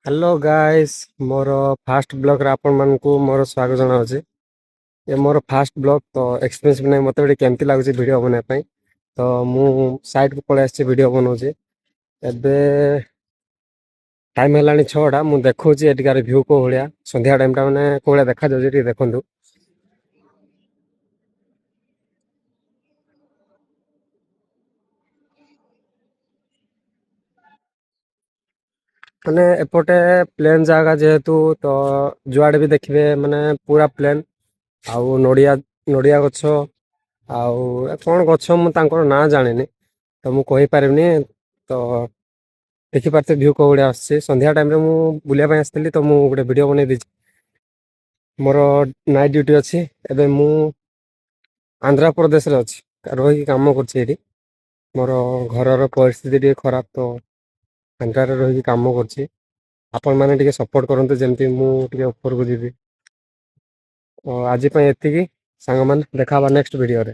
Hello guys, ମୋର first ବ୍ଲଗ୍ରେ ଆପଣମାନଙ୍କୁ ମୋର ସ୍ୱାଗତ ଜଣାଉଛି। ଏ ମୋର ଫାଷ୍ଟ ବ୍ଲଗ୍ ତ ଏକ୍ସପିରିଏନ୍ସ ବି ନାହିଁ, ମୋତେ ଗୋଟେ କେମିତି ଲାଗୁଛି ଭିଡ଼ିଓ ବନେଇବା ପାଇଁ। ତ ମୁଁ ସାଇଟ୍କୁ ପଳେଇ ଆସିଛି, ଭିଡ଼ିଓ ବନାଉଛି। ଏବେ ଟାଇମ୍ ହେଲାଣି 6ଟା। ମୁଁ ଦେଖଉଛି ଏଠିକାର ଭ୍ୟୁ କେଉଁ ଭଳିଆ, ସନ୍ଧ୍ୟା ଟାଇମ୍ଟା ମାନେ କେଉଁ ଭଳିଆ ଦେଖାଯାଉଛି ଟିକେ ଦେଖନ୍ତୁ। ମାନେ ଏପଟେ ପ୍ଲେନ୍ ଜାଗା ଯେହେତୁ, ତ ଯୁଆଡ଼େ ବି ଦେଖିବେ ମାନେ ପୁରା ପ୍ଲେନ୍। ଆଉ ନଡ଼ିଆ ଗଛ, ଆଉ କ'ଣ ଗଛ ମୁଁ ତାଙ୍କର ନାଁ ଜାଣିନି, ତ ମୁଁ କହିପାରିବିନି। ତ ଦେଖିପାରୁଥିବେ ଭ୍ୟୁ କେଉଁ ଭଳିଆ ଆସୁଛି। ସନ୍ଧ୍ୟା ଟାଇମ୍ରେ ମୁଁ ବୁଲିବା ପାଇଁ ଆସିଥିଲି, ତ ମୁଁ ଗୋଟେ ଭିଡ଼ିଓ ବନେଇ ଦେଇଛି। ମୋର ନାଇଟ୍ ଡ୍ୟୁଟି ଅଛି। ଏବେ ମୁଁ ଆନ୍ଧ୍ରପ୍ରଦେଶରେ ଅଛି, ରହିକି କାମ କରୁଛି ଏଇଠି। ମୋର ଘରର ପରିସ୍ଥିତି ଟିକେ ଖରାପ, ତ ଆନ୍ଧ୍ରାରେ ରହିକି କାମ କରୁଛି। ଆପଣମାନେ ଟିକେ ସପୋର୍ଟ କରନ୍ତୁ, ଯେମିତି ମୁଁ ଟିକେ ଉପରକୁ ଯିବି। ତ ଆଜି ପାଇଁ ଏତିକି ସାଙ୍ଗମାନେ, ଦେଖା ହେବା ନେକ୍ସଟ ଭିଡ଼ିଓରେ।